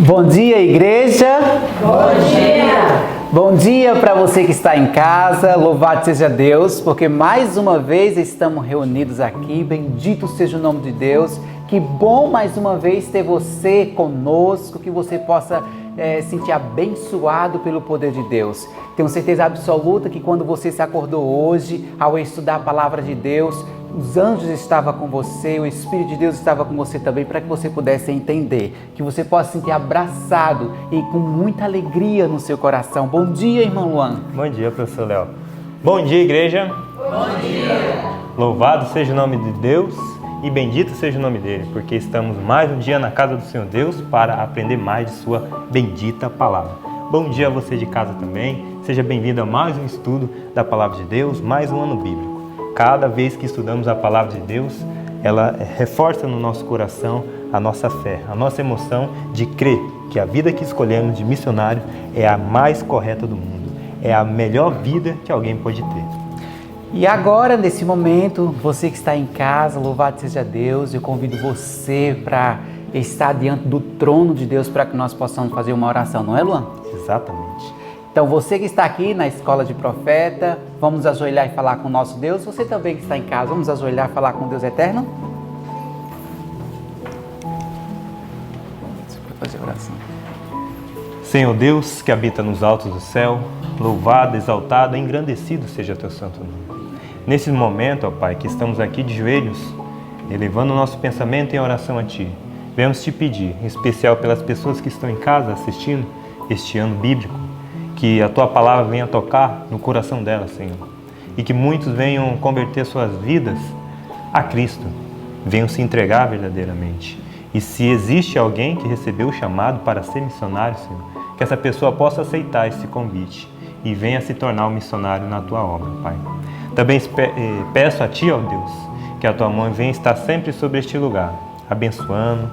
Bom dia, igreja. Bom dia. Bom dia para você que está em casa. Louvado seja Deus, porque mais uma vez estamos reunidos aqui. Bendito seja o nome de Deus. Que bom mais uma vez ter você conosco, que você possa sentir abençoado pelo poder de Deus. Tenho certeza absoluta que quando você se acordou hoje, ao estudar a palavra de Deus, os anjos estavam com você, o Espírito de Deus estava com você também, para que você pudesse entender, que você possa se sentir abraçado e com muita alegria no seu coração. Bom dia, irmão Luan. Bom dia, professor Léo. Bom dia, igreja. Bom dia. Louvado seja o nome de Deus e bendito seja o nome dele, porque estamos mais um dia na casa do Senhor Deus para aprender mais de sua bendita palavra. Bom dia a você de casa também. Seja bem-vindo a mais um estudo da palavra de Deus, mais um ano bíblico. Cada vez que estudamos a palavra de Deus, ela reforça no nosso coração a nossa fé, a nossa emoção de crer que a vida que escolhemos de missionário é a mais correta do mundo, é a melhor vida que alguém pode ter. E agora, nesse momento, você que está em casa, louvado seja Deus, eu convido você para estar diante do trono de Deus para que nós possamos fazer uma oração, não é, Luan? Exatamente. Então, você que está aqui na Escola de Profeta, vamos ajoelhar e falar com o nosso Deus. Você também que está em casa, vamos ajoelhar e falar com o Deus Eterno? Você pode fazer oração. Senhor Deus, que habita nos altos do céu, louvado, exaltado, engrandecido seja teu santo nome. Nesse momento, ó Pai, que estamos aqui de joelhos, elevando o nosso pensamento em oração a Ti, venhamos Te pedir, em especial pelas pessoas que estão em casa assistindo este ano bíblico, que a Tua palavra venha tocar no coração delas, Senhor, e que muitos venham converter suas vidas a Cristo, venham se entregar verdadeiramente. E se existe alguém que recebeu o chamado para ser missionário, Senhor, que essa pessoa possa aceitar esse convite e venha se tornar um missionário na Tua obra, Pai. Também peço a Ti, ó Deus, que a Tua mão venha estar sempre sobre este lugar, abençoando,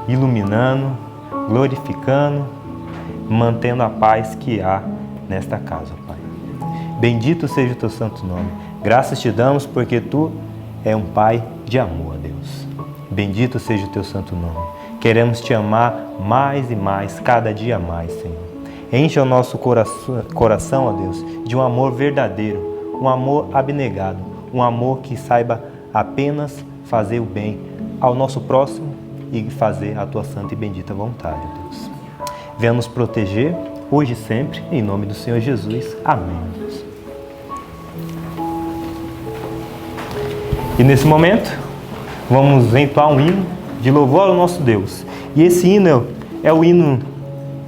iluminando, glorificando, mantendo a paz que há nesta casa, Pai. Bendito seja o Teu santo nome. Graças Te damos porque Tu é um Pai de amor, Deus. Bendito seja o Teu santo nome. Queremos Te amar mais e mais, cada dia mais, Senhor. Enche o nosso coração, ó Deus, de um amor verdadeiro, um amor abnegado, um amor que saiba apenas fazer o bem ao nosso próximo e fazer a Tua santa e bendita vontade, ó Deus. Venha nos proteger, hoje e sempre, em nome do Senhor Jesus. Amém, Deus. E nesse momento, vamos entoar um hino de louvor ao nosso Deus. E esse hino é o hino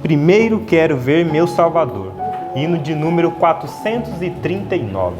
Primeiro Quero Ver Meu Salvador, hino de número 439.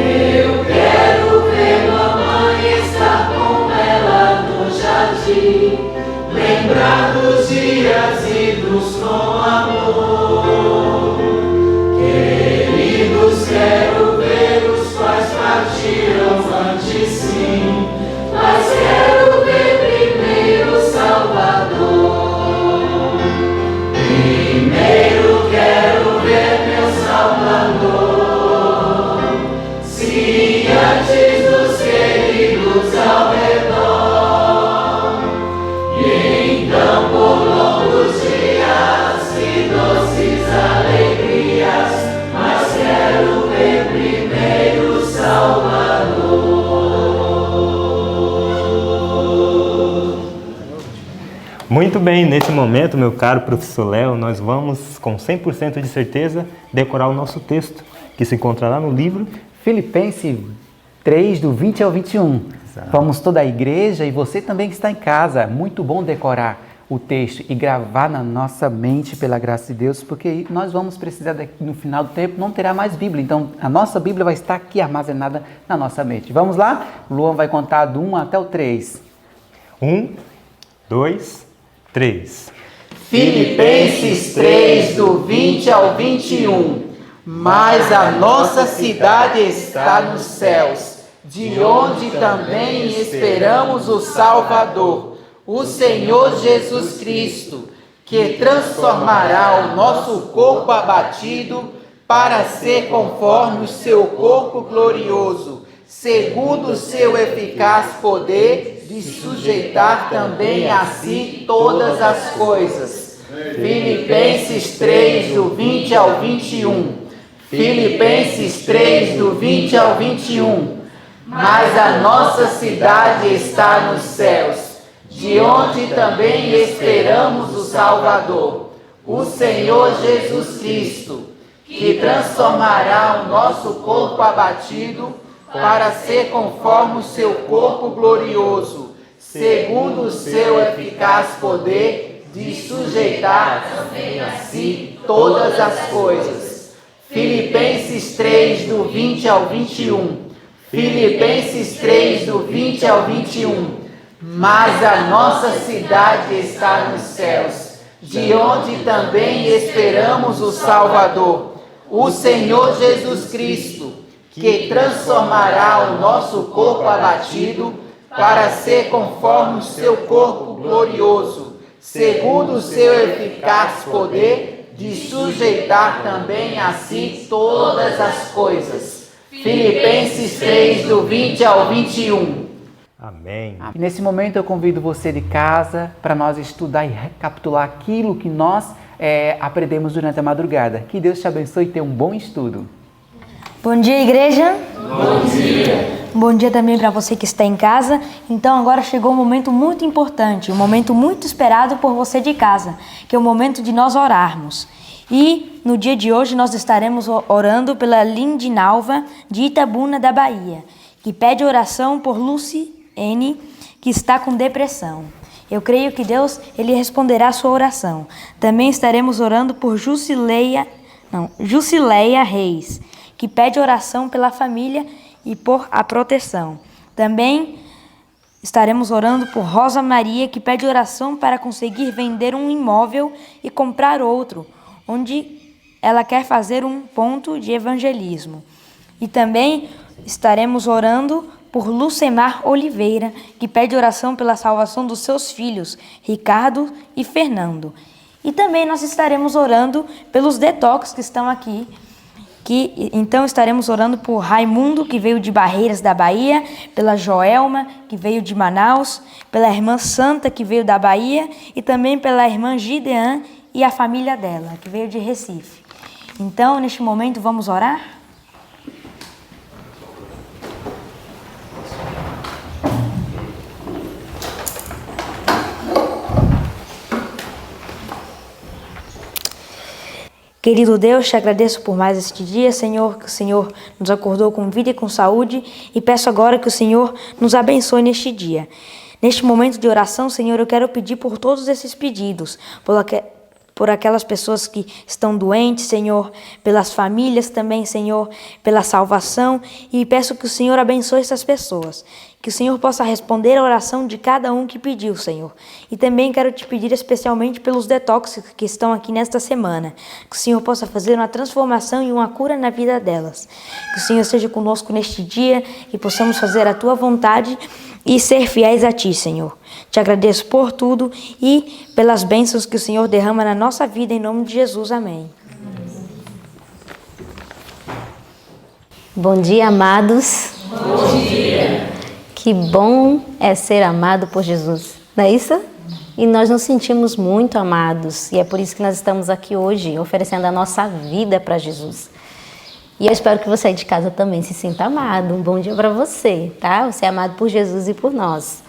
Eu quero ver mamãe estar com ela no jardim. lembrar dos dias idos com amor. Queridos, quero ver os quais partiram antes sim, mas quero ver primeiro o Salvador. Primeiro quero ver meu Salvador, sim, antes dos queridos ao redor. E então por longos dias e doces alegrias, mas quero ver primeiro o Salvador. Muito bem, nesse momento, meu caro professor Léo, nós vamos, com 100% de certeza, decorar o nosso texto, que se encontra lá no livro Filipenses 3, do 20 ao 21. Exato. Vamos toda a igreja e você também que está em casa. Muito bom decorar o texto e gravar na nossa mente pela graça de Deus, porque nós vamos precisar daqui no final do tempo, não terá mais Bíblia. Então, a nossa Bíblia vai estar aqui armazenada na nossa mente. Vamos lá? Luan vai contar do 1 até o 3. 1, 2, 3. Filipenses 3, do 20 ao 21. Mas a nossa cidade está nos céus, de onde também esperamos o Salvador, o Senhor Jesus Cristo, que transformará o nosso corpo abatido para ser conforme o seu corpo glorioso, segundo o seu eficaz poder de sujeitar também a si todas as coisas. Filipenses 3, do 20 ao 21. Filipenses 3, do 20 ao 21. Mas a nossa cidade está nos céus, de onde também esperamos o Salvador, o Senhor Jesus Cristo, que transformará o nosso corpo abatido para ser conforme o seu corpo glorioso, segundo o seu eficaz poder de sujeitar também a si todas as coisas. Filipenses 3, do 20 ao 21. Filipenses 3, do 20 ao 21. Mas a nossa cidade está nos céus, de onde também esperamos o Salvador, o Senhor Jesus Cristo, que transformará o nosso corpo abatido para ser conforme o seu corpo glorioso, segundo o seu eficaz poder de sujeitar também a si todas as coisas. Filipenses 3, do 20 ao 21. Amém. E nesse momento eu convido você de casa para nós estudar e recapitular aquilo que nós aprendemos durante a madrugada. Que Deus te abençoe e tenha um bom estudo. Bom dia, igreja. Bom dia. Bom dia também para você que está em casa. Então agora chegou um momento muito importante, um momento muito esperado por você de casa, que é o momento de nós orarmos. E no dia de hoje nós estaremos orando pela Lindinalva de Itabuna da Bahia, que pede oração por Luciene, que está com depressão. Eu creio que Deus ele responderá a sua oração. Também estaremos orando por Jusileia Reis, que pede oração pela família e por a proteção. Também estaremos orando por Rosa Maria, que pede oração para conseguir vender um imóvel e comprar outro, onde ela quer fazer um ponto de evangelismo. E também estaremos orando por Lucemar Oliveira, que pede oração pela salvação dos seus filhos, Ricardo e Fernando. E também nós estaremos orando pelos detox que estão aqui. Então estaremos orando por Raimundo, que veio de Barreiras da Bahia, pela Joelma, que veio de Manaus, pela irmã Santa, que veio da Bahia, e também pela irmã Gideã e a família dela, que veio de Recife. Então, neste momento, vamos orar? Querido Deus, te agradeço por mais este dia, Senhor, que o Senhor nos acordou com vida e com saúde, e peço agora que o Senhor nos abençoe neste dia. Neste momento de oração, Senhor, eu quero pedir por todos esses pedidos, por aquelas pessoas que estão doentes, Senhor, pelas famílias também, Senhor, pela salvação, e peço que o Senhor abençoe essas pessoas. Que o Senhor possa responder a oração de cada um que pediu, Senhor. E também quero te pedir especialmente pelos detox que estão aqui nesta semana. Que o Senhor possa fazer uma transformação e uma cura na vida delas. Que o Senhor esteja conosco neste dia e possamos fazer a Tua vontade e ser fiéis a Ti, Senhor. Te agradeço por tudo e pelas bênçãos que o Senhor derrama na nossa vida, em nome de Jesus. Amém. Bom dia, amados. Bom dia. Que bom é ser amado por Jesus, não é isso? E nós nos sentimos muito amados, e é por isso que nós estamos aqui hoje, oferecendo a nossa vida para Jesus. E eu espero que você aí de casa também se sinta amado. Um bom dia para você, tá? Você é amado por Jesus e por nós.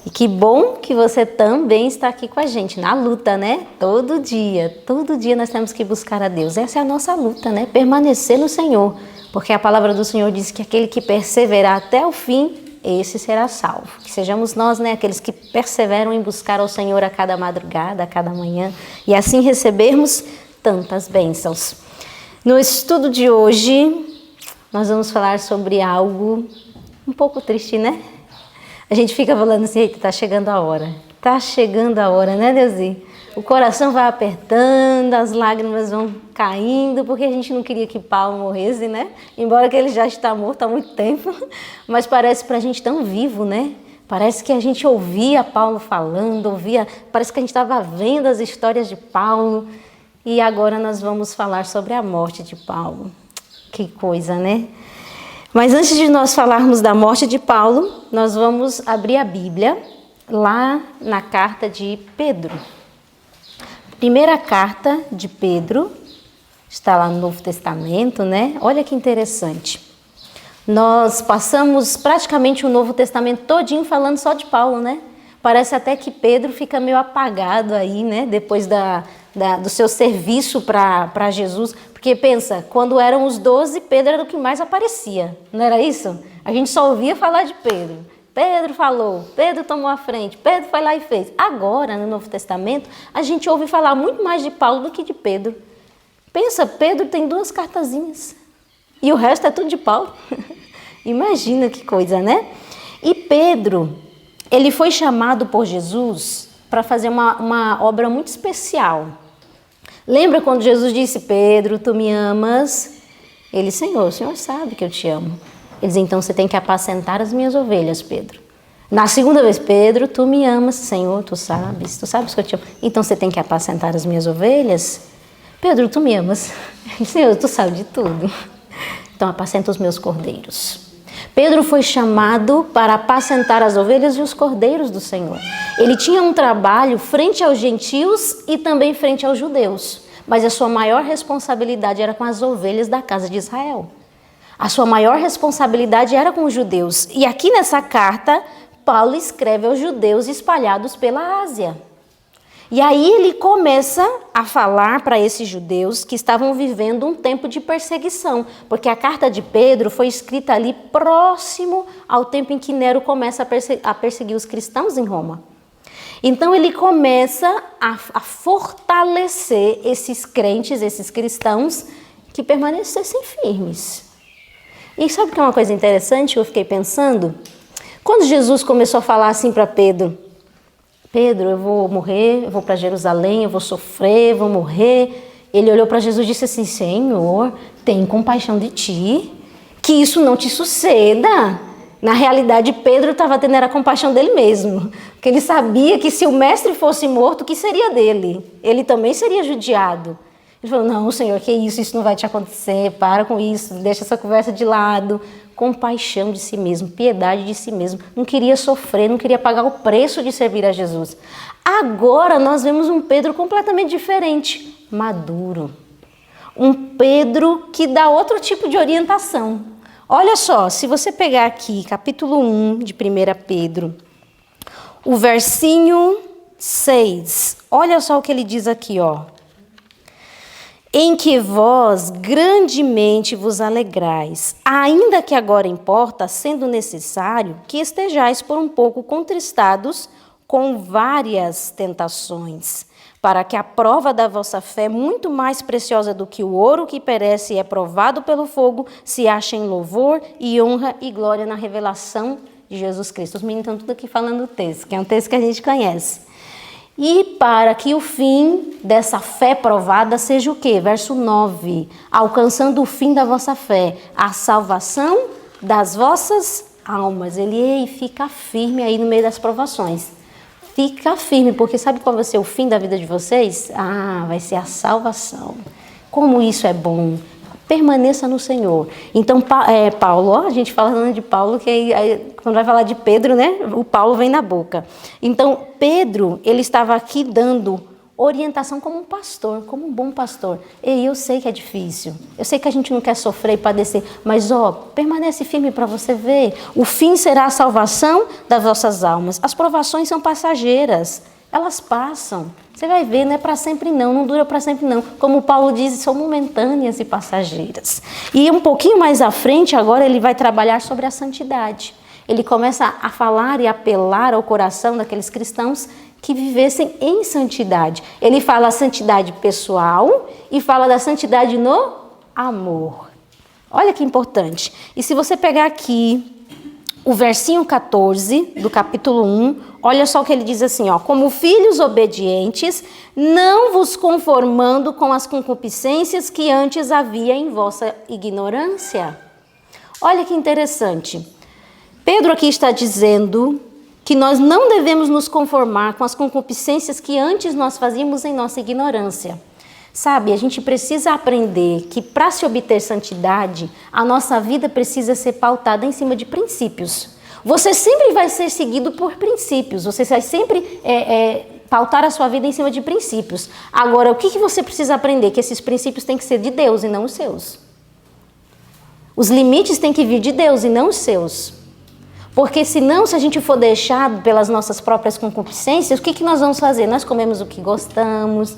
E que bom que você também está aqui com a gente, na luta, né? Todo dia nós temos que buscar a Deus. Essa é a nossa luta, né? Permanecer no Senhor, porque a palavra do Senhor diz que aquele que perseverar até o fim, esse será salvo. Que sejamos nós, né, aqueles que perseveram em buscar ao Senhor a cada madrugada, a cada manhã, e assim recebermos tantas bênçãos. No estudo de hoje, nós vamos falar sobre algo um pouco triste, né? A gente fica falando assim, eita, tá chegando a hora, né, Deusinho? O coração vai apertando, as lágrimas vão caindo, porque a gente não queria que Paulo morresse, né? Embora que ele já está morto há muito tempo, mas parece pra gente tão vivo, né? Parece que a gente ouvia Paulo falando, parece que a gente estava vendo as histórias de Paulo, e agora nós vamos falar sobre a morte de Paulo. Que coisa, né? Mas antes de nós falarmos da morte de Paulo, nós vamos abrir a Bíblia lá na carta de Pedro. Primeira carta de Pedro, está lá no Novo Testamento, né? Olha que interessante. Nós passamos praticamente o Novo Testamento todinho falando só de Paulo, né? Parece até que Pedro fica meio apagado aí, né? Depois do seu serviço para Jesus. Porque pensa, quando eram os 12, Pedro era o que mais aparecia, não era isso? A gente só ouvia falar de Pedro. Pedro falou, Pedro tomou a frente, Pedro foi lá e fez. Agora, no Novo Testamento, a gente ouve falar muito mais de Paulo do que de Pedro. Pensa, Pedro tem 2 cartazinhas e o resto é tudo de Paulo. Imagina que coisa, né? E Pedro, ele foi chamado por Jesus para fazer uma obra muito especial. Lembra quando Jesus disse, Pedro, tu me amas? Ele, Senhor, o Senhor sabe que eu te amo. Ele diz, então você tem que apacentar as minhas ovelhas, Pedro. Na segunda vez, Pedro, tu me amas, Senhor, tu sabes que eu te amo. Então você tem que apacentar as minhas ovelhas? Pedro, tu me amas. Senhor, tu sabe de tudo. Então apacenta os meus cordeiros. Pedro foi chamado para apacentar as ovelhas e os cordeiros do Senhor. Ele tinha um trabalho frente aos gentios e também frente aos judeus. Mas a sua maior responsabilidade era com as ovelhas da casa de Israel. A sua maior responsabilidade era com os judeus. E aqui nessa carta, Paulo escreve aos judeus espalhados pela Ásia. E aí ele começa a falar para esses judeus que estavam vivendo um tempo de perseguição, porque a carta de Pedro foi escrita ali próximo ao tempo em que Nero começa a perseguir os cristãos em Roma. Então ele começa a fortalecer esses crentes, esses cristãos, que permanecessem firmes. E sabe o que é uma coisa interessante que eu fiquei pensando? Quando Jesus começou a falar assim para Pedro, Pedro, eu vou morrer, eu vou para Jerusalém, eu vou sofrer, vou morrer. Ele olhou para Jesus e disse assim, Senhor, tem compaixão de ti, que isso não te suceda. Na realidade, Pedro estava tendo a compaixão dele mesmo, porque ele sabia que se o mestre fosse morto, o que seria dele? Ele também seria judiado. Ele falou, não, Senhor, que isso não vai te acontecer, para com isso, deixa essa conversa de lado. Compaixão de si mesmo, piedade de si mesmo. Não queria sofrer, não queria pagar o preço de servir a Jesus. Agora nós vemos um Pedro completamente diferente, maduro. Um Pedro que dá outro tipo de orientação. Olha só, se você pegar aqui, capítulo 1 de 1 Pedro, o versinho 6, olha só o que ele diz aqui, ó. Em que vós grandemente vos alegrais, ainda que agora importa, sendo necessário, que estejais por um pouco contristados com várias tentações, para que a prova da vossa fé, muito mais preciosa do que o ouro que perece e é provado pelo fogo, se ache em louvor e honra e glória na revelação de Jesus Cristo. Os meninos estão tudo aqui falando o texto, que é um texto que a gente conhece. E para que o fim dessa fé provada seja o quê? Verso 9. Alcançando o fim da vossa fé, a salvação das vossas almas. Ele fica firme aí no meio das provações. Fica firme, porque sabe qual vai ser o fim da vida de vocês? Vai ser a salvação. Como isso é bom. Permaneça no Senhor. Então, Paulo, a gente falando de Paulo, que quando vai falar de Pedro, né? O Paulo vem na boca. Então, Pedro, ele estava aqui dando orientação como um pastor, como um bom pastor. E eu sei que é difícil. Eu sei que a gente não quer sofrer e padecer, mas permanece firme para você ver. O fim será a salvação das vossas almas. As provações são passageiras. Elas passam. Você vai ver, não é para sempre não dura para sempre não. Como Paulo diz, são momentâneas e passageiras. E um pouquinho mais à frente, agora ele vai trabalhar sobre a santidade. Ele começa a falar e apelar ao coração daqueles cristãos que vivessem em santidade. Ele fala a santidade pessoal e fala da santidade no amor. Olha que importante. E se você pegar aqui o versinho 14 do capítulo 1, olha só o que ele diz assim, como filhos obedientes, não vos conformando com as concupiscências que antes havia em vossa ignorância. Olha que interessante. Pedro aqui está dizendo que nós não devemos nos conformar com as concupiscências que antes nós fazíamos em nossa ignorância. Sabe, a gente precisa aprender que para se obter santidade, a nossa vida precisa ser pautada em cima de princípios. Você sempre vai ser seguido por princípios, você vai sempre pautar a sua vida em cima de princípios. Agora, o que você precisa aprender? Que esses princípios têm que ser de Deus e não os seus. Os limites têm que vir de Deus e não os seus. Porque senão, se a gente for deixado pelas nossas próprias concupiscências, o que nós vamos fazer? Nós comemos o que gostamos,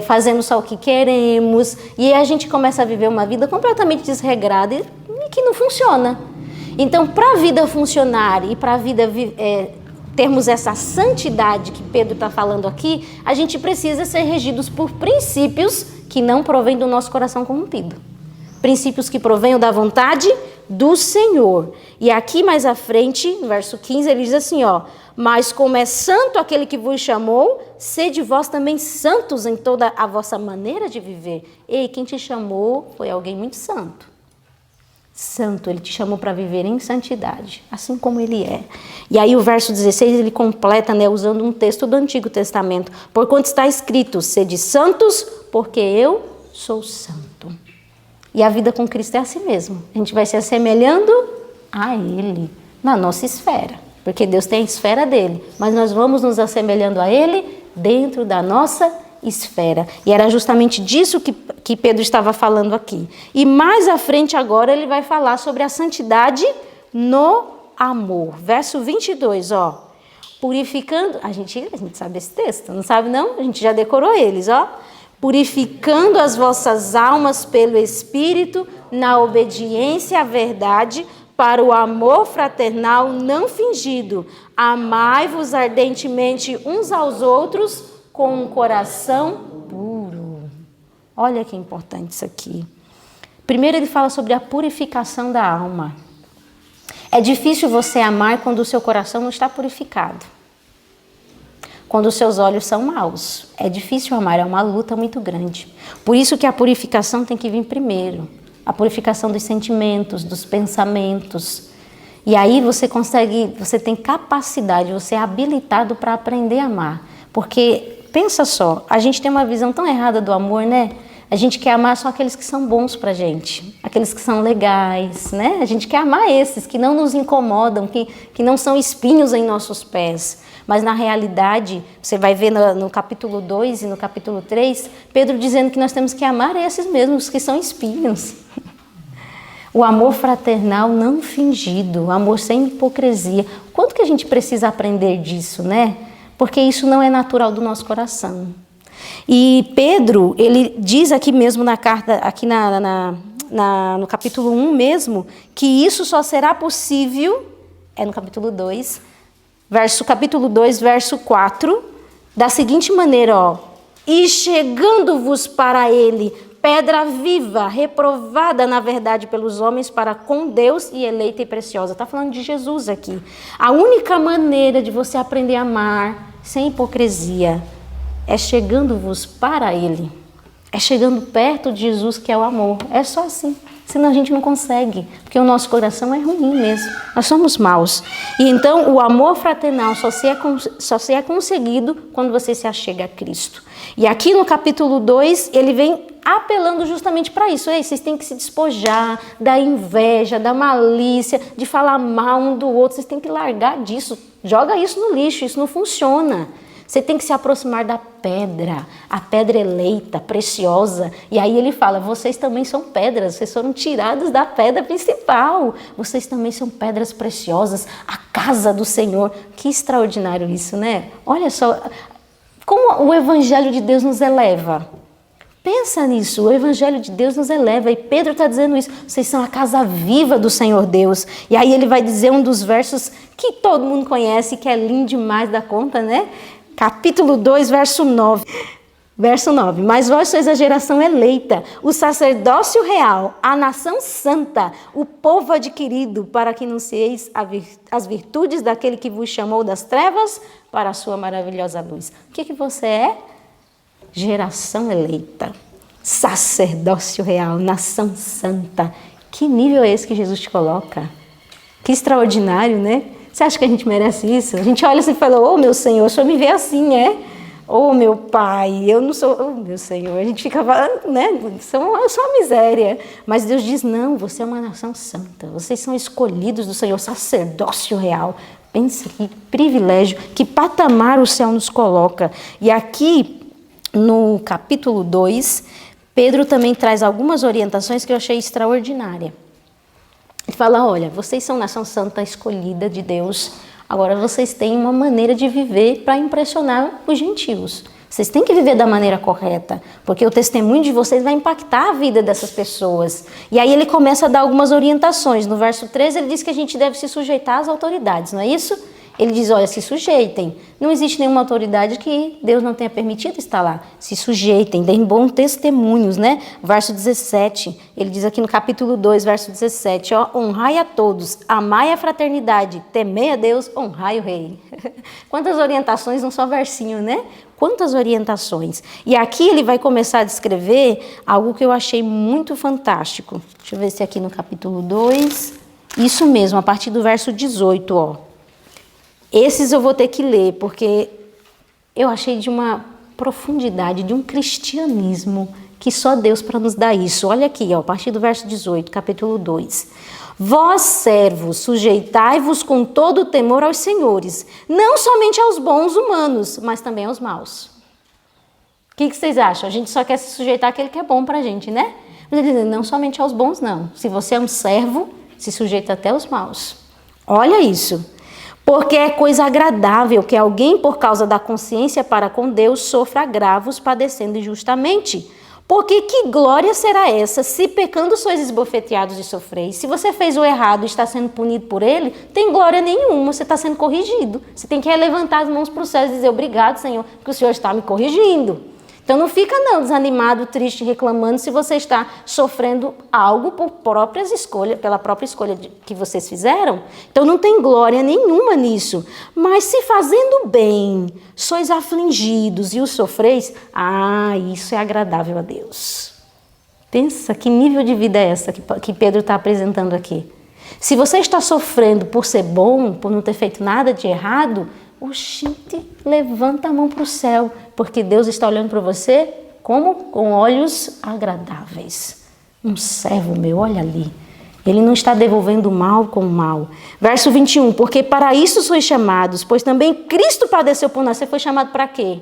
fazemos só o que queremos, e aí a gente começa a viver uma vida completamente desregrada e que não funciona. Então, para a vida funcionar e para a vida termos essa santidade que Pedro está falando aqui, a gente precisa ser regidos por princípios que não provêm do nosso coração corrompido. Princípios que provenham da vontade do Senhor. E aqui mais à frente, no verso 15, ele diz assim, mas como é santo aquele que vos chamou, sede vós também santos em toda a vossa maneira de viver. Ei, quem te chamou foi alguém muito santo. Santo, ele te chamou para viver em santidade, assim como ele é. E aí o verso 16, ele completa, usando um texto do Antigo Testamento. Porquanto está escrito, sede santos, porque eu sou santo. E a vida com Cristo é assim mesmo. A gente vai se assemelhando a Ele, na nossa esfera. Porque Deus tem a esfera dele. Mas nós vamos nos assemelhando a Ele dentro da nossa esfera. E era justamente disso que Pedro estava falando aqui. E mais à frente agora ele vai falar sobre a santidade no amor. Verso 22, purificando... A gente sabe esse texto, não sabe não? A gente já decorou eles, purificando as vossas almas pelo Espírito, na obediência à verdade, para o amor fraternal não fingido. Amai-vos ardentemente uns aos outros com um coração puro. Olha que importante isso aqui. Primeiro ele fala sobre a purificação da alma. É difícil você amar quando o seu coração não está purificado. Quando os seus olhos são maus. É difícil amar, é uma luta muito grande. Por isso que a purificação tem que vir primeiro. A purificação dos sentimentos, dos pensamentos. E aí você tem capacidade, você é habilitado para aprender a amar. Porque, pensa só, a gente tem uma visão tão errada do amor, né? A gente quer amar só aqueles que são bons pra gente, aqueles que são legais, né? A gente quer amar esses que não nos incomodam, que não são espinhos em nossos pés. Mas na realidade, você vai ver no capítulo 2 e no capítulo 3, Pedro dizendo que nós temos que amar esses mesmos que são espinhos. O amor fraternal não fingido, o amor sem hipocrisia. Quanto que a gente precisa aprender disso, né? Porque isso não é natural do nosso coração. E Pedro, ele diz aqui mesmo na carta, aqui no capítulo 1 mesmo, que isso só será possível, no capítulo 2, capítulo 2, verso 4, da seguinte maneira, ó. E chegando-vos para ele, pedra viva, reprovada na verdade pelos homens para com Deus e eleita e preciosa. Está falando de Jesus aqui. A única maneira de você aprender a amar sem hipocrisia é chegando-vos para ele. É chegando perto de Jesus, que é o amor. É só assim. Senão a gente não consegue, porque o nosso coração é ruim mesmo. Nós somos maus. E então o amor fraternal só se é conseguido quando você se achega a Cristo. E aqui no capítulo 2, ele vem apelando justamente para isso. Ei, vocês têm que se despojar da inveja, da malícia, de falar mal um do outro. Vocês têm que largar disso. Joga isso no lixo, isso não funciona. Você tem que se aproximar da pedra, a pedra eleita, preciosa. E aí ele fala, vocês também são pedras, vocês foram tirados da pedra principal. Vocês também são pedras preciosas, a casa do Senhor. Que extraordinário isso, né? Olha só, como o Evangelho de Deus nos eleva. Pensa nisso, o Evangelho de Deus nos eleva. E Pedro está dizendo isso, vocês são a casa viva do Senhor Deus. E aí ele vai dizer um dos versos que todo mundo conhece, que é lindo demais da conta, né? Capítulo 2, verso 9. Verso 9. Mas vós sois a geração eleita, o sacerdócio real, a nação santa, o povo adquirido, para que anuncieis as virtudes daquele que vos chamou das trevas para a sua maravilhosa luz. O que você é? Geração eleita, sacerdócio real, nação santa. Que nível é esse que Jesus te coloca? Que extraordinário, né? Você acha que a gente merece isso? A gente olha assim e fala, ô meu Senhor, o Senhor me vê assim, é? Ô meu Pai, eu não sou... Ô meu Senhor, a gente fica falando, né? Eu sou uma miséria. Mas Deus diz, não, você é uma nação santa. Vocês são escolhidos do Senhor, sacerdócio real. Pensa que privilégio, que patamar o céu nos coloca. E aqui, no capítulo 2, Pedro também traz algumas orientações que eu achei extraordinária. Ele fala, olha, vocês são nação santa escolhida de Deus, agora vocês têm uma maneira de viver para impressionar os gentios. Vocês têm que viver da maneira correta, porque o testemunho de vocês vai impactar a vida dessas pessoas. E aí ele começa a dar algumas orientações. No verso 13 ele diz que a gente deve se sujeitar às autoridades, não é isso? Ele diz, olha, se sujeitem. Não existe nenhuma autoridade que Deus não tenha permitido estar lá. Se sujeitem, deem bons testemunhos, né? Verso 17, ele diz aqui no capítulo 2, verso 17, ó, honrai a todos, amai a fraternidade, temei a Deus, honrai o rei. Quantas orientações num só versinho, né? Quantas orientações. E aqui ele vai começar a descrever algo que eu achei muito fantástico. Deixa eu ver se aqui no capítulo 2, isso mesmo, a partir do verso 18, ó. Esses eu vou ter que ler, porque eu achei de uma profundidade, de um cristianismo, que só Deus para nos dar isso. Olha aqui, ó, a partir do verso 18, capítulo 2. Vós, servos, sujeitai-vos com todo o temor aos senhores, não somente aos bons humanos, mas também aos maus. O que vocês acham? A gente só quer se sujeitar àquele que é bom para a gente, né? Mas ele diz, não somente aos bons, não. Se você é um servo, se sujeita até aos maus. Olha isso. Porque é coisa agradável que alguém, por causa da consciência para com Deus, sofra agravos padecendo injustamente. Porque que glória será essa, se pecando sois esbofeteados e sofreis? Se você fez o errado e está sendo punido por ele, tem glória nenhuma, você está sendo corrigido. Você tem que levantar as mãos para o céu e dizer, obrigado, Senhor, que o Senhor está me corrigindo. Então não fica não desanimado, triste, reclamando se você está sofrendo algo pela própria escolha que vocês fizeram. Então não tem glória nenhuma nisso. Mas se fazendo bem, sois afligidos e o sofreis, isso é agradável a Deus. Pensa que nível de vida é essa que Pedro está apresentando aqui. Se você está sofrendo por ser bom, por não ter feito nada de errado, oxente, levanta a mão para o céu, porque Deus está olhando para você como? Com olhos agradáveis. Um servo meu, olha ali. Ele não está devolvendo mal com mal. Verso 21, porque para isso sois chamados, pois também Cristo padeceu por nós. Você foi chamado para quê?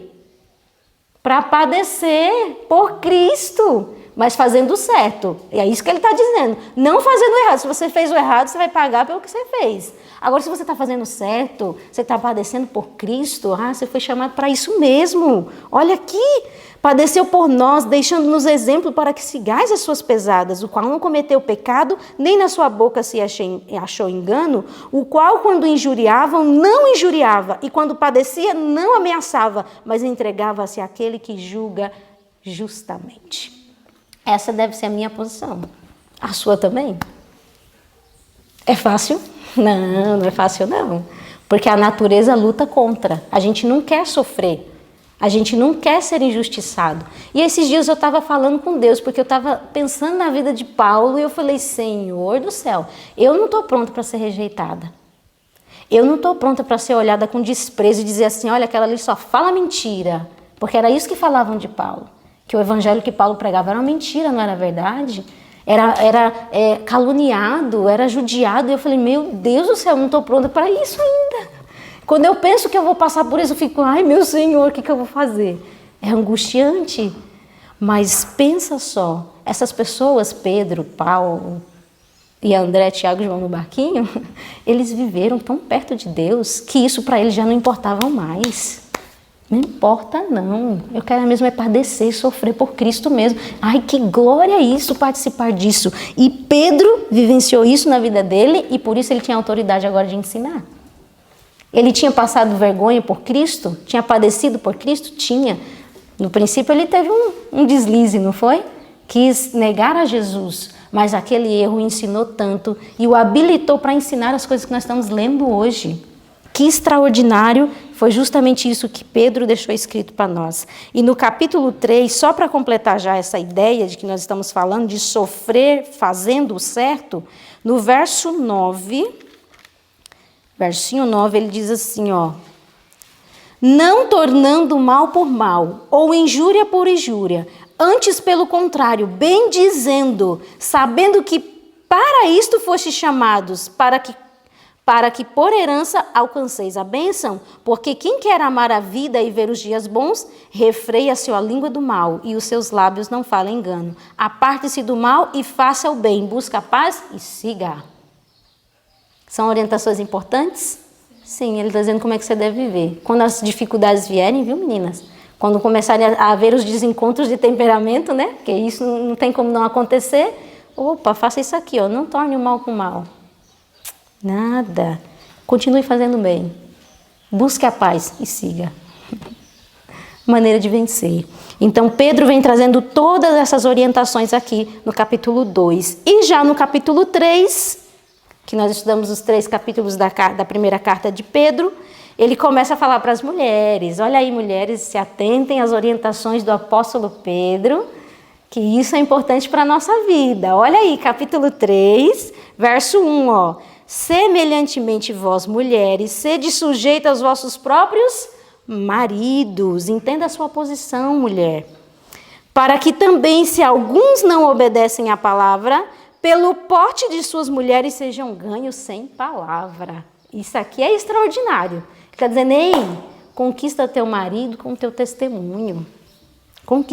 Para padecer por Cristo. mas fazendo o certo. E é isso que ele está dizendo. Não fazendo o errado. Se você fez o errado, você vai pagar pelo que você fez. Agora, se você está fazendo o certo, você está padecendo por Cristo, você foi chamado para isso mesmo. Olha aqui, padeceu por nós, deixando-nos exemplo para que sigais as suas pesadas, o qual não cometeu pecado, nem na sua boca se achou engano, o qual, quando injuriavam, não injuriava, e quando padecia, não ameaçava, mas entregava-se àquele que julga justamente. Essa deve ser a minha posição. A sua também? É fácil? Não, não é fácil não. Porque a natureza luta contra. A gente não quer sofrer. A gente não quer ser injustiçado. E esses dias eu estava falando com Deus, porque eu estava pensando na vida de Paulo e eu falei, Senhor do céu, eu não estou pronta para ser rejeitada. Eu não estou pronta para ser olhada com desprezo e dizer assim, olha, aquela ali só fala mentira. Porque era isso que falavam de Paulo. Que o evangelho que Paulo pregava era uma mentira, não era verdade? Era caluniado, era judiado. E eu falei, meu Deus do céu, eu não estou pronta para isso ainda. Quando eu penso que eu vou passar por isso, eu fico, ai meu Senhor, o que eu vou fazer? É angustiante. Mas pensa só, essas pessoas, Pedro, Paulo e André, Tiago e João no barquinho, eles viveram tão perto de Deus que isso para eles já não importava mais. Não importa não, eu quero mesmo é padecer e sofrer por Cristo mesmo. Ai, que glória isso, participar disso. E Pedro vivenciou isso na vida dele e por isso ele tinha autoridade agora de ensinar. Ele tinha passado vergonha por Cristo? Tinha padecido por Cristo? Tinha. No princípio ele teve um deslize, não foi? Quis negar a Jesus, mas aquele erro o ensinou tanto e o habilitou para ensinar as coisas que nós estamos lendo hoje. Que extraordinário, foi justamente isso que Pedro deixou escrito para nós. E no capítulo 3, só para completar já essa ideia de que nós estamos falando de sofrer fazendo o certo, no verso 9, versinho 9, ele diz assim, não tornando mal por mal, ou injúria por injúria, antes pelo contrário, bem dizendo, sabendo que para isto fostes chamados, para que por herança alcanceis a bênção, porque quem quer amar a vida e ver os dias bons, refreia a sua língua do mal, e os seus lábios não falem engano. Aparte-se do mal e faça o bem, busca a paz e siga. São orientações importantes? Sim, ele está dizendo como é que você deve viver. Quando as dificuldades vierem, viu meninas? Quando começarem a haver os desencontros de temperamento, né? Porque isso não tem como não acontecer. Opa, faça isso aqui, não torne o mal com o mal. Nada. Continue fazendo bem. Busque a paz e siga. Maneira de vencer. Então, Pedro vem trazendo todas essas orientações aqui no capítulo 2. E já no capítulo 3, que nós estudamos os 3 capítulos da primeira carta de Pedro, ele começa a falar para as mulheres. Olha aí, mulheres, se atentem às orientações do apóstolo Pedro, que isso é importante para a nossa vida. Olha aí, capítulo 3, verso 1, semelhantemente vós, mulheres, sede sujeitas aos vossos próprios maridos. Entenda a sua posição, mulher. Para que também, se alguns não obedecem à palavra, pelo porte de suas mulheres sejam ganhos sem palavra. Isso aqui é extraordinário. Quer dizer, ei, conquista teu marido com teu testemunho.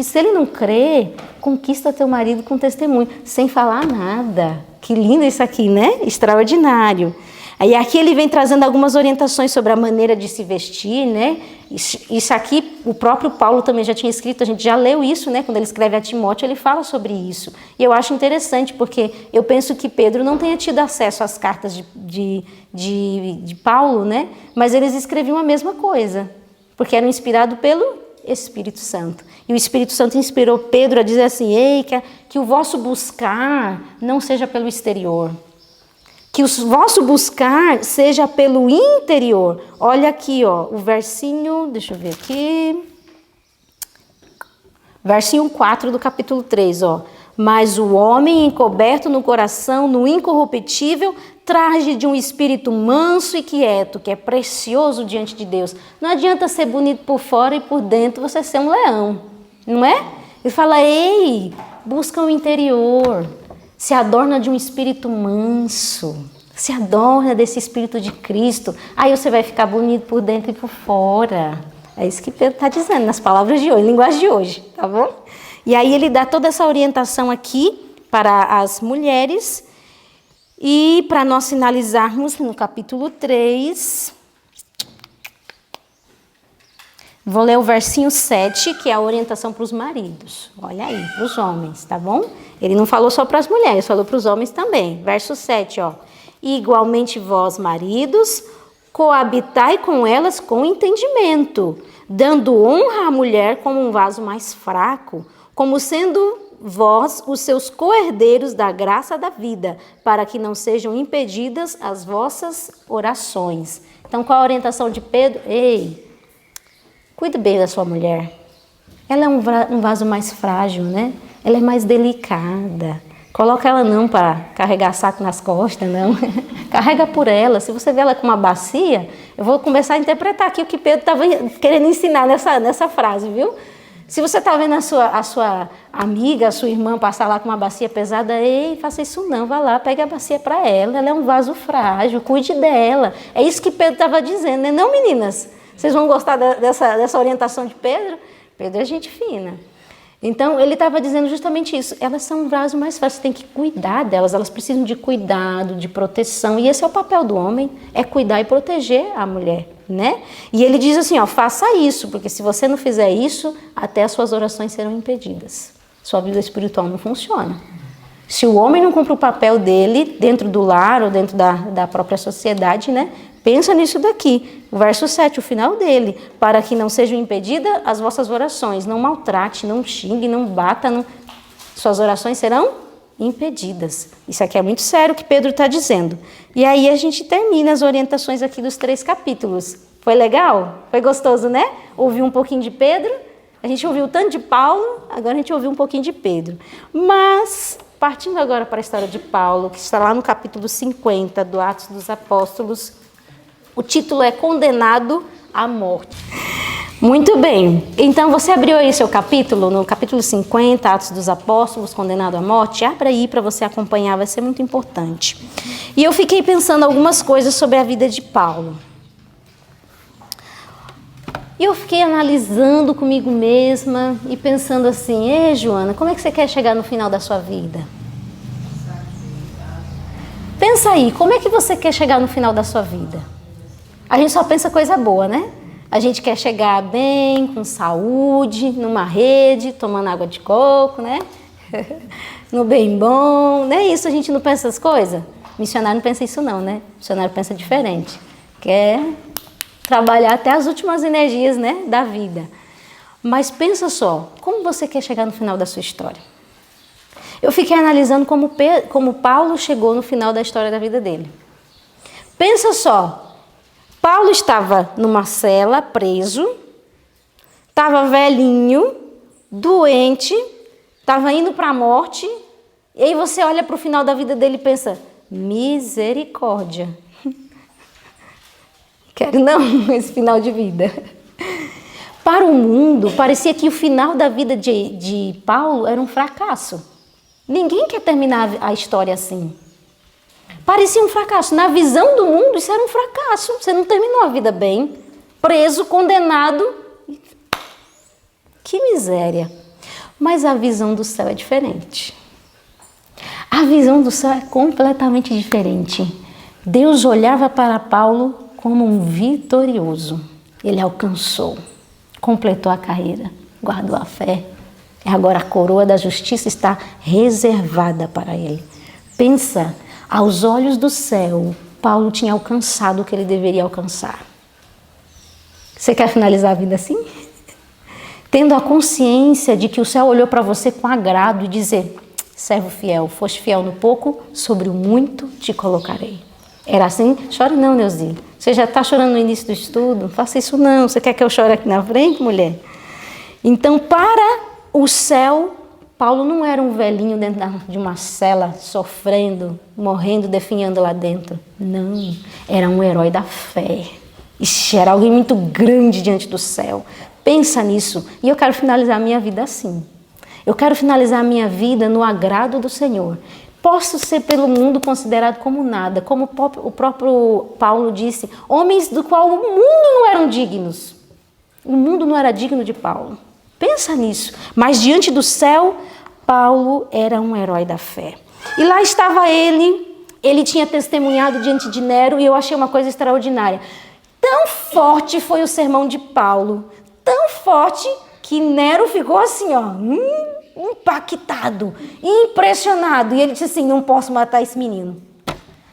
Se ele não crê, conquista teu marido com testemunho, sem falar nada. Que lindo isso aqui, né? Extraordinário. Aí aqui ele vem trazendo algumas orientações sobre a maneira de se vestir, né? Isso aqui, o próprio Paulo também já tinha escrito, a gente já leu isso, né? Quando ele escreve a Timóteo, ele fala sobre isso. E eu acho interessante, porque eu penso que Pedro não tenha tido acesso às cartas de Paulo, né? Mas eles escreviam a mesma coisa, porque eram inspirados pelo Espírito Santo. E o Espírito Santo inspirou Pedro a dizer assim, ei, que o vosso buscar não seja pelo exterior, que o vosso buscar seja pelo interior. Olha aqui, o versinho, deixa eu ver aqui, versinho 4 do capítulo 3, mas o homem encoberto no coração, no incorruptível, traje de um espírito manso e quieto, que é precioso diante de Deus. Não adianta ser bonito por fora e por dentro você ser um leão, não é? Ele fala, ei, busca o interior, se adorna de um espírito manso, se adorna desse espírito de Cristo, aí você vai ficar bonito por dentro e por fora. É isso que Pedro está dizendo nas palavras de hoje, linguagem de hoje, tá bom? E aí ele dá toda essa orientação aqui para as mulheres. E para nós finalizarmos no capítulo 3, vou ler o versinho 7, que é a orientação para os maridos. Olha aí, para os homens, tá bom? Ele não falou só para as mulheres, falou para os homens também. Verso 7, ó. Igualmente vós, maridos, coabitai com elas com entendimento, dando honra à mulher como um vaso mais fraco, como sendo vós os seus co-herdeiros da graça da vida, para que não sejam impedidas as vossas orações. Então, qual a orientação de Pedro? Ei, cuide bem da sua mulher. Ela é um vaso mais frágil, né? Ela é mais delicada. Coloca ela não para carregar saco nas costas, não. Carrega por ela. Se você vê ela com uma bacia, eu vou começar a interpretar aqui o que Pedro estava querendo ensinar nessa frase, viu? Se você está vendo a sua amiga, a sua irmã passar lá com uma bacia pesada, ei, faça isso não, vá lá, pegue a bacia para ela é um vaso frágil, cuide dela. É isso que Pedro estava dizendo, né? Não, meninas? Vocês vão gostar dessa orientação de Pedro? Pedro é gente fina. Então, ele estava dizendo justamente isso. Elas são um vaso mais frágil, você tem que cuidar delas, elas precisam de cuidado, de proteção. E esse é o papel do homem, é cuidar e proteger a mulher, né? E ele diz assim, ó, faça isso, porque se você não fizer isso, até as suas orações serão impedidas. Sua vida espiritual não funciona. Se o homem não cumpre o papel dele dentro do lar ou dentro da própria sociedade, né? Pensa nisso daqui, o verso 7, o final dele. Para que não sejam impedidas as vossas orações. Não maltrate, não xingue, não bata. Suas orações serão impedidas. Isso aqui é muito sério o que Pedro está dizendo. E aí a gente termina as orientações aqui dos 3 capítulos. Foi legal? Foi gostoso, né? Ouviu um pouquinho de Pedro. A gente ouviu tanto de Paulo, agora a gente ouviu um pouquinho de Pedro. Mas, partindo agora para a história de Paulo, que está lá no capítulo 50 do Atos dos Apóstolos, o título é Condenado à Morte. Muito bem. Então, você abriu aí seu capítulo, no capítulo 50, Atos dos Apóstolos, Condenado à Morte? Abra aí para você acompanhar, vai ser muito importante. E eu fiquei pensando algumas coisas sobre a vida de Paulo. E eu fiquei analisando comigo mesma e pensando assim, ei, Joana, como é que você quer chegar no final da sua vida? Pensa aí, como é que você quer chegar no final da sua vida? A gente só pensa coisa boa, né? A gente quer chegar bem, com saúde, numa rede, tomando água de coco, né? No bem bom, não é isso? A gente não pensa essas coisas? Missionário não pensa isso não, né? Missionário pensa diferente. Quer trabalhar até as últimas energias, né, da vida. Mas pensa só, como você quer chegar no final da sua história? Eu fiquei analisando como Paulo chegou no final da história da vida dele. Pensa só. Paulo estava numa cela, preso, estava velhinho, doente, estava indo para a morte, e aí você olha para o final da vida dele e pensa, misericórdia. Quero não esse final de vida. Para o mundo, parecia que o final da vida de Paulo era um fracasso. Ninguém quer terminar a história assim. Parecia um fracasso. Na visão do mundo, isso era um fracasso. Você não terminou a vida bem. Preso, condenado. Que miséria. Mas a visão do céu é diferente. A visão do céu é completamente diferente. Deus olhava para Paulo como um vitorioso. Ele alcançou, completou a carreira, guardou a fé. E agora a coroa da justiça está reservada para ele. Pensa, aos olhos do céu, Paulo tinha alcançado o que ele deveria alcançar. Você quer finalizar a vida assim? Tendo a consciência de que o céu olhou para você com agrado e dizer, servo fiel, foste fiel no pouco, sobre o muito te colocarei. Era assim? Chore não, Neuzi. Você já está chorando no início do estudo? Não faça isso não. Você quer que eu chore aqui na frente, mulher? Então, para o céu, Paulo não era um velhinho dentro de uma cela, sofrendo, morrendo, definhando lá dentro. Não, era um herói da fé. Ixi, era alguém muito grande diante do céu. Pensa nisso. E eu quero finalizar a minha vida assim. Eu quero finalizar a minha vida no agrado do Senhor. Posso ser pelo mundo considerado como nada, como o próprio Paulo disse, homens do qual o mundo não eram dignos. O mundo não era digno de Paulo. Pensa nisso. Mas diante do céu, Paulo era um herói da fé. E lá estava ele tinha testemunhado diante de Nero, e eu achei uma coisa extraordinária. Tão forte foi o sermão de Paulo, tão forte que Nero ficou assim, ó, impactado, impressionado. E ele disse assim, não posso matar esse menino.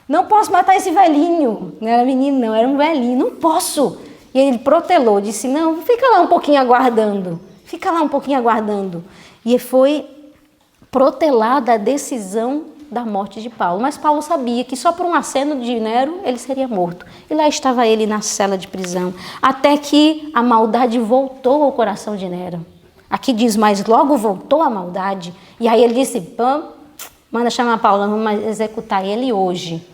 Não posso matar esse velhinho. Não era menino, não, era um velhinho. Não posso. E ele protelou, disse, não, fica lá um pouquinho aguardando. Fica lá um pouquinho aguardando. E foi protelada a decisão da morte de Paulo. Mas Paulo sabia que só por um aceno de Nero ele seria morto. E lá estava ele na cela de prisão. Até que a maldade voltou ao coração de Nero. Aqui diz, mas logo voltou a maldade. E aí ele disse, manda chamar Paulo, vamos executar ele hoje.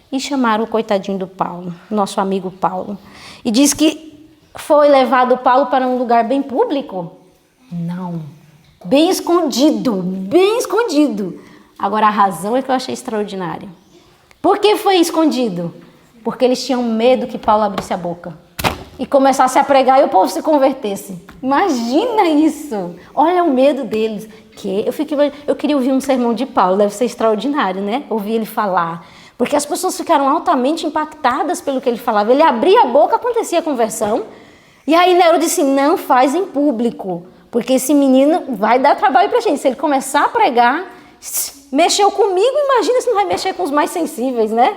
E chamaram o coitadinho do Paulo, nosso amigo Paulo. E diz que foi levado Paulo para um lugar bem público? Não. Bem escondido, bem escondido. Agora a razão é que eu achei extraordinária. Por que foi escondido? Porque eles tinham medo que Paulo abrisse a boca e começasse a pregar e o povo se convertesse. Imagina isso. Olha o medo deles. Eu queria ouvir um sermão de Paulo, deve ser extraordinário, né? Ouvir ele falar. Porque as pessoas ficaram altamente impactadas pelo que ele falava. Ele abria a boca, acontecia a conversão. E aí Nero disse, não faz em público, porque esse menino vai dar trabalho pra gente. Se ele começar a pregar, mexeu comigo, imagina se não vai mexer com os mais sensíveis, né?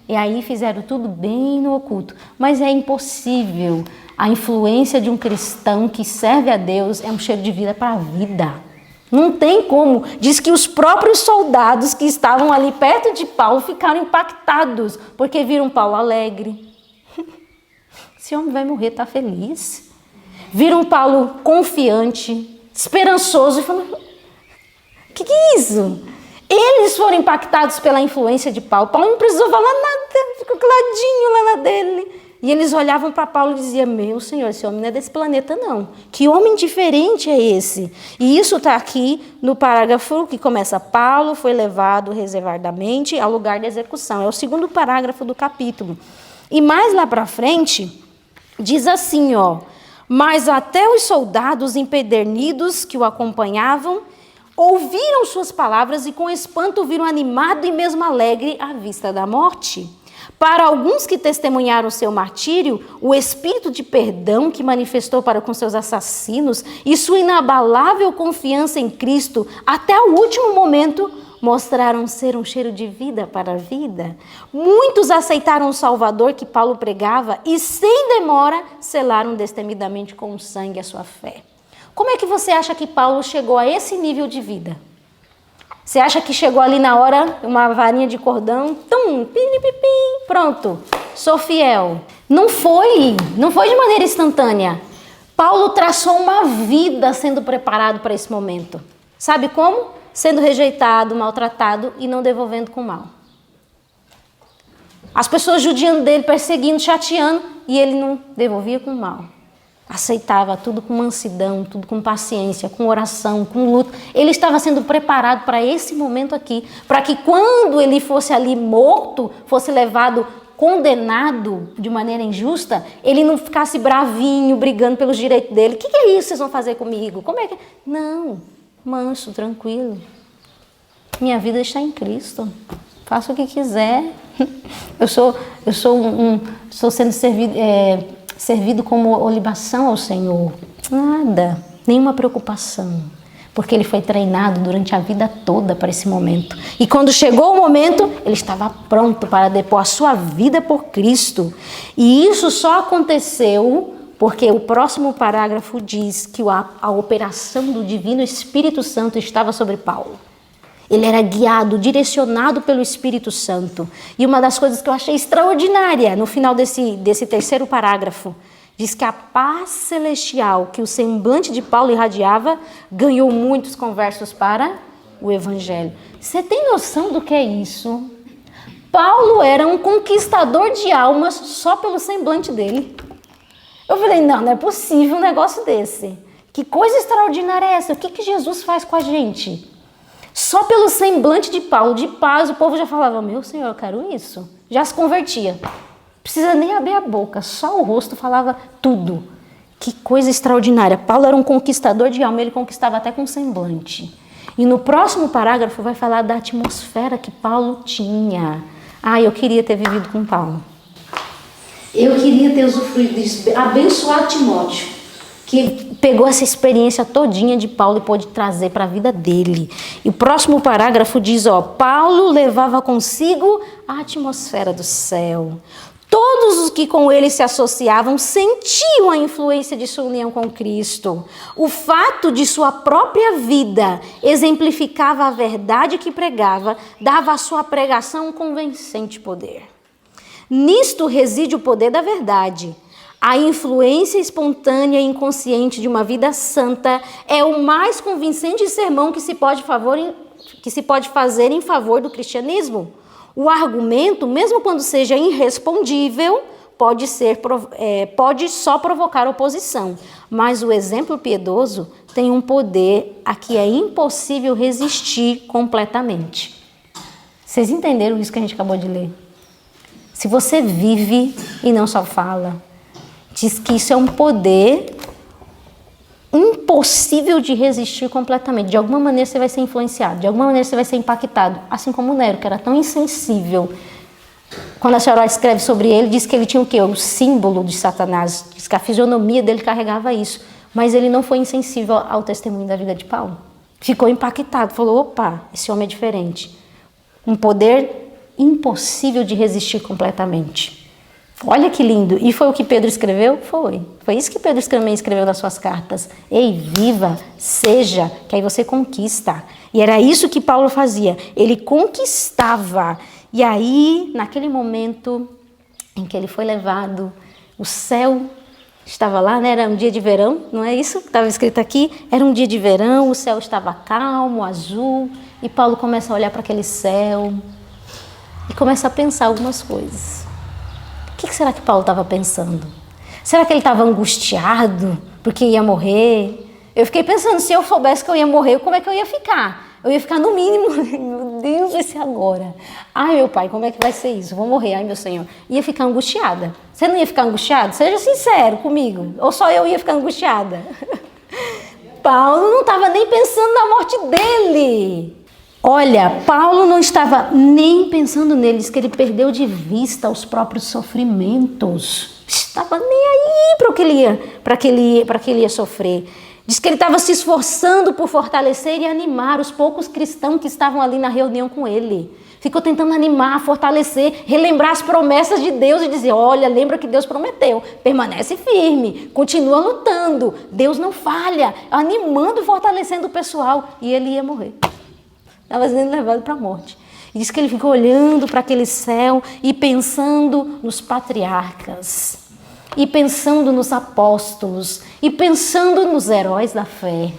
E aí fizeram tudo bem no oculto. Mas é impossível. A influência de um cristão que serve a Deus é um cheiro de vida para a vida. Não tem como. Diz que os próprios soldados que estavam ali perto de Paulo ficaram impactados, porque viram Paulo alegre. Esse homem vai morrer, está feliz. Viram Paulo confiante, esperançoso, e falaram, o que é isso? Eles foram impactados pela influência de Paulo. Paulo não precisou falar nada, ficou caladinho lá na dele. E eles olhavam para Paulo e diziam, meu Senhor, esse homem não é desse planeta não. Que homem diferente é esse? E isso está aqui no parágrafo que começa, Paulo foi levado reservadamente ao lugar de execução. É o segundo parágrafo do capítulo. E mais lá para frente, diz assim, ó, mas até os soldados empedernidos que o acompanhavam ouviram suas palavras e com espanto viram animado e mesmo alegre à vista da morte. Para alguns que testemunharam seu martírio, o espírito de perdão que manifestou para com seus assassinos e sua inabalável confiança em Cristo até o último momento mostraram ser um cheiro de vida para a vida. Muitos aceitaram o Salvador que Paulo pregava e sem demora selaram destemidamente com o sangue a sua fé. Como é que você acha que Paulo chegou a esse nível de vida? Você acha que chegou ali na hora, uma varinha de cordão, pronto, sou fiel. Não foi de maneira instantânea. Paulo traçou uma vida sendo preparado para esse momento. Sabe como? Sendo rejeitado, maltratado e não devolvendo com mal. As pessoas judiando dele, perseguindo, chateando, e ele não devolvia com mal. Aceitava tudo com mansidão, tudo com paciência, com oração, com luta. Ele estava sendo preparado para esse momento aqui, para que quando ele fosse ali morto, fosse levado, condenado de maneira injusta, ele não ficasse bravinho, brigando pelos direitos dele. O que é isso que vocês vão fazer comigo? Como é que... Não, manso, tranquilo. Minha vida está em Cristo. Faça o que quiser. Eu sou sendo servido como libação ao Senhor. Nada, nenhuma preocupação. Porque ele foi treinado durante a vida toda para esse momento. E quando chegou o momento, ele estava pronto para depor a sua vida por Cristo. E isso só aconteceu porque o próximo parágrafo diz que a operação do Divino Espírito Santo estava sobre Paulo. Ele era guiado, direcionado pelo Espírito Santo. E uma das coisas que eu achei extraordinária no final desse terceiro parágrafo, diz que a paz celestial que o semblante de Paulo irradiava ganhou muitos conversos para o Evangelho. Você tem noção do que é isso? Paulo era um conquistador de almas só pelo semblante dele. Eu falei, não é possível um negócio desse. Que coisa extraordinária é essa? O que Jesus faz com a gente? Só pelo semblante de Paulo, de paz, o povo já falava, meu Senhor, eu quero isso. Já se convertia. Não precisa nem abrir a boca, só o rosto falava tudo. Que coisa extraordinária. Paulo era um conquistador de alma, ele conquistava até com semblante. E no próximo parágrafo vai falar da atmosfera que Paulo tinha. Eu queria ter vivido com Paulo. Eu queria ter usufruído disso, abençoar Timóteo, que pegou essa experiência todinha de Paulo e pôde trazer para a vida dele. E o próximo parágrafo diz, Paulo levava consigo a atmosfera do céu. Todos os que com ele se associavam sentiam a influência de sua união com Cristo. O fato de sua própria vida exemplificava a verdade que pregava, dava à sua pregação um convincente poder. Nisto reside o poder da verdade. A influência espontânea e inconsciente de uma vida santa é o mais convincente sermão que se pode fazer em favor do cristianismo. O argumento, mesmo quando seja irrespondível, pode só provocar oposição, mas o exemplo piedoso tem um poder a que é impossível resistir completamente. Vocês entenderam isso que a gente acabou de ler? Se você vive e não só fala, diz que isso é um poder impossível de resistir completamente. De alguma maneira você vai ser influenciado, de alguma maneira você vai ser impactado. Assim como Nero, que era tão insensível. Quando a senhora escreve sobre ele, diz que ele tinha o quê? O símbolo de Satanás. Diz que a fisionomia dele carregava isso. Mas ele não foi insensível ao testemunho da vida de Paulo. Ficou impactado, falou, opa, esse homem é diferente. Um poder impossível de resistir completamente. Olha que lindo. E foi o que Pedro escreveu? Foi. Foi isso que Pedro também escreveu nas suas cartas. Ei, viva, seja, que aí você conquista. E era isso que Paulo fazia. Ele conquistava. E aí, naquele momento em que ele foi levado, o céu estava lá, né? Era um dia de verão, não é isso que estava escrito aqui? Era um dia de verão, o céu estava calmo, azul. E Paulo começa a olhar para aquele céu e começa a pensar algumas coisas. O que será que Paulo estava pensando? Será que ele estava angustiado porque ia morrer? Eu fiquei pensando, se eu soubesse que eu ia morrer, como é que eu ia ficar? Eu ia ficar no mínimo, meu Deus, vai ser agora. Ai, meu pai, como é que vai ser isso? Vou morrer, ai, meu Senhor. Ia ficar angustiada. Você não ia ficar angustiado? Seja sincero comigo. Ou só eu ia ficar angustiada? Paulo não estava nem pensando na morte dele. Olha, Paulo não estava nem pensando nele, diz que ele perdeu de vista os próprios sofrimentos. Estava nem aí para que ele ia sofrer. Diz que ele estava se esforçando por fortalecer e animar os poucos cristãos que estavam ali na reunião com ele. Ficou tentando animar, fortalecer, relembrar as promessas de Deus e dizer, olha, lembra que Deus prometeu, permanece firme, continua lutando, Deus não falha, animando e fortalecendo o pessoal. E ele ia morrer. Estava sendo levado para a morte. E diz que ele ficou olhando para aquele céu e pensando nos patriarcas, e pensando nos apóstolos, e pensando nos heróis da fé.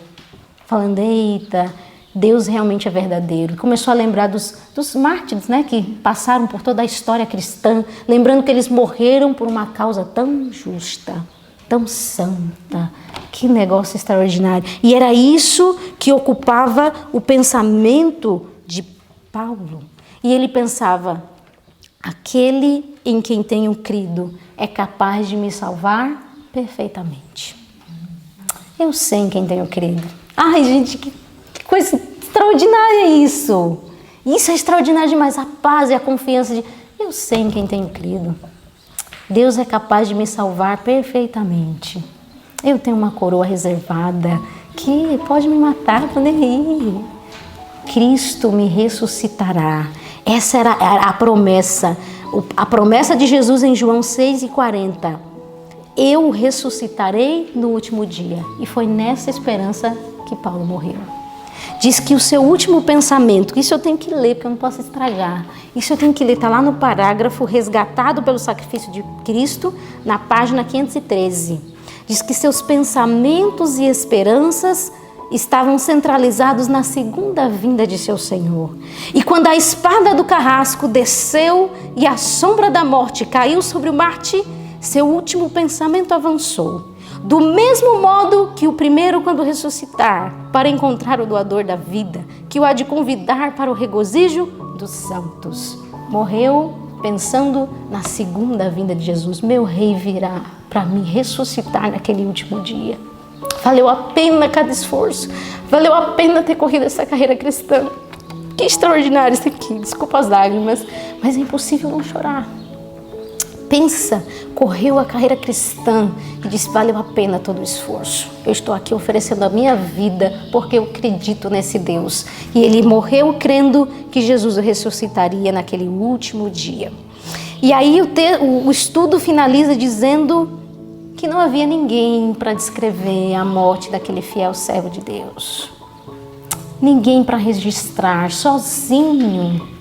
Falando, eita, Deus realmente é verdadeiro. Começou a lembrar dos mártires, né, que passaram por toda a história cristã, lembrando que eles morreram por uma causa tão justa, tão santa. Que negócio extraordinário. E era isso que ocupava o pensamento de Paulo. E ele pensava, aquele em quem tenho crido é capaz de me salvar perfeitamente. Eu sei em quem tenho crido. Ai, gente, que coisa extraordinária isso. Isso é extraordinário demais, a paz e a confiança de... Eu sei em quem tenho crido. Deus é capaz de me salvar perfeitamente. Eu tenho uma coroa reservada que pode me matar, tô nem aí. Cristo me ressuscitará. Essa era a promessa. A promessa de Jesus em João 6,40. Eu ressuscitarei no último dia. E foi nessa esperança que Paulo morreu. Diz que o seu último pensamento, isso eu tenho que ler porque eu não posso estragar. Isso eu tenho que ler, está lá no parágrafo resgatado pelo sacrifício de Cristo, na página 513. Diz que seus pensamentos e esperanças estavam centralizados na segunda vinda de seu Senhor. E quando a espada do carrasco desceu e a sombra da morte caiu sobre o Marte, seu último pensamento avançou. Do mesmo modo que o primeiro, quando ressuscitar, para encontrar o doador da vida, que o há de convidar para o regozijo dos santos. Morreu pensando na segunda vinda de Jesus. Meu rei virá para me ressuscitar naquele último dia. Valeu a pena cada esforço. Valeu a pena ter corrido essa carreira cristã. Que extraordinário isso aqui. Desculpa as lágrimas, mas é impossível não chorar. Pensa, correu a carreira cristã e disse, valeu a pena todo o esforço. Eu estou aqui oferecendo a minha vida porque eu acredito nesse Deus. E ele morreu crendo que Jesus o ressuscitaria naquele último dia. E aí o estudo finaliza dizendo que não havia ninguém para descrever a morte daquele fiel servo de Deus. Ninguém para registrar, sozinho.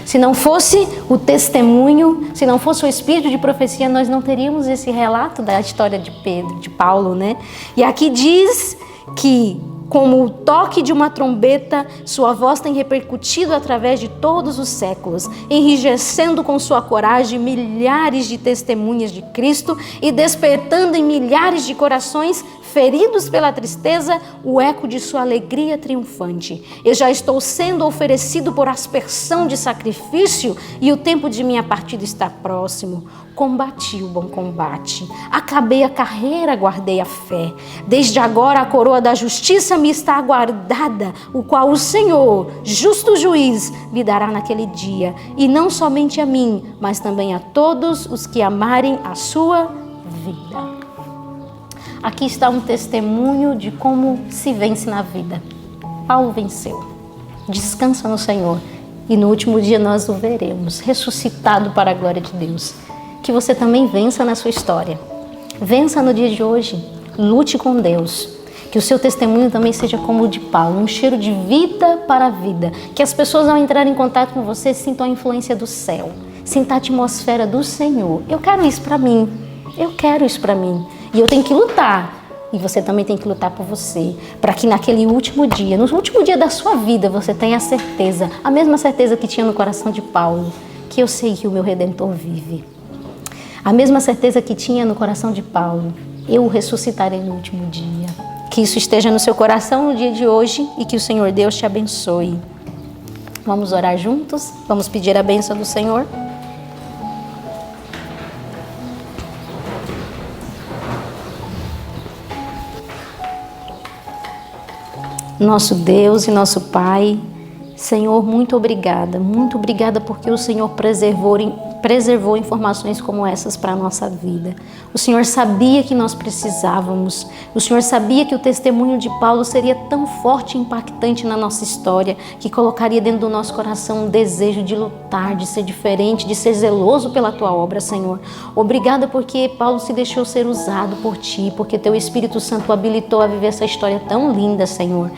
Se não fosse o testemunho, se não fosse o espírito de profecia, nós não teríamos esse relato da história de Pedro, de Paulo, né? E aqui diz que, como o toque de uma trombeta, sua voz tem repercutido através de todos os séculos, enrijecendo com sua coragem milhares de testemunhas de Cristo e despertando em milhares de corações feridos pela tristeza, o eco de sua alegria triunfante. Eu já estou sendo oferecido por aspersão de sacrifício e o tempo de minha partida está próximo. Combati o bom combate, acabei a carreira, guardei a fé. Desde agora a coroa da justiça me está aguardada, o qual o Senhor, justo juiz, me dará naquele dia. E não somente a mim, mas também a todos os que amarem a sua vida. Aqui está um testemunho de como se vence na vida. Paulo venceu. Descansa no Senhor. E no último dia nós o veremos, ressuscitado para a glória de Deus. Que você também vença na sua história. Vença no dia de hoje. Lute com Deus. Que o seu testemunho também seja como o de Paulo, um cheiro de vida para a vida. Que as pessoas, ao entrar em contato com você, sintam a influência do céu. Sintam a atmosfera do Senhor. Eu quero isso para mim. Eu quero isso para mim. E eu tenho que lutar. E você também tem que lutar por você. Para que naquele último dia, no último dia da sua vida, você tenha a certeza, a mesma certeza que tinha no coração de Paulo, que eu sei que o meu Redentor vive. A mesma certeza que tinha no coração de Paulo, eu o ressuscitarei no último dia. Que isso esteja no seu coração no dia de hoje e que o Senhor Deus te abençoe. Vamos orar juntos? Vamos pedir a bênção do Senhor? Nosso Deus e nosso Pai, Senhor, muito obrigada porque o Senhor preservou informações como essas para a nossa vida. O Senhor sabia que nós precisávamos, o Senhor sabia que o testemunho de Paulo seria tão forte e impactante na nossa história, que colocaria dentro do nosso coração um desejo de lutar, de ser diferente, de ser zeloso pela Tua obra, Senhor. Obrigada porque Paulo se deixou ser usado por Ti, porque Teu Espírito Santo o habilitou a viver essa história tão linda, Senhor,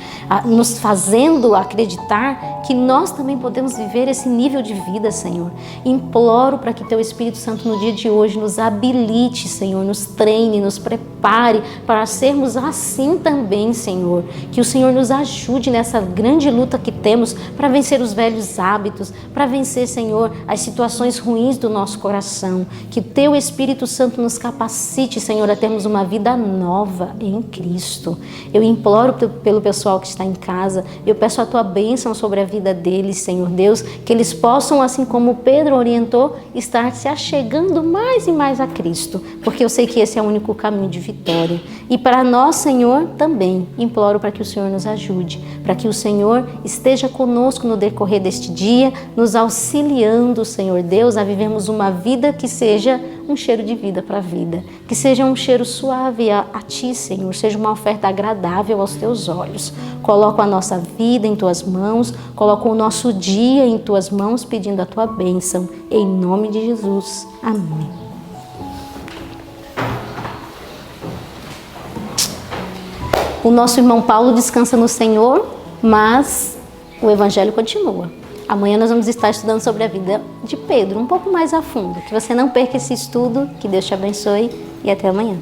nos fazendo acreditar que nós também podemos viver esse nível de vida, Senhor. Imploro para que Teu Espírito Santo no dia de hoje nos habilite, Senhor, nos treine, nos prepare para sermos assim também, Senhor. Que o Senhor nos ajude nessa grande luta que temos para vencer os velhos hábitos, para vencer, Senhor, as situações ruins do nosso coração. Que Teu Espírito Santo nos capacite, Senhor, a termos uma vida nova em Cristo. Eu imploro pelo pessoal que está em casa, eu peço a Tua bênção sobre a vida deles, Senhor Deus, que eles possam, assim como Pedro orientou, estar se achegando mais e mais a Cristo, porque eu sei que esse é o único caminho de vitória. E para nós, Senhor, também imploro para que o Senhor nos ajude, para que o Senhor esteja conosco no decorrer deste dia, nos auxiliando, Senhor Deus, a vivermos uma vida que seja um cheiro de vida para a vida, que seja um cheiro suave a Ti, Senhor, seja uma oferta agradável aos Teus olhos. Coloco a nossa vida em Tuas mãos, coloco o nosso dia em Tuas mãos, pedindo a Tua bênção, em nome de Jesus. Amém. O nosso irmão Paulo descansa no Senhor, mas o Evangelho continua. Amanhã nós vamos estar estudando sobre a vida de Pedro, um pouco mais a fundo. Que você não perca esse estudo, que Deus te abençoe e até amanhã.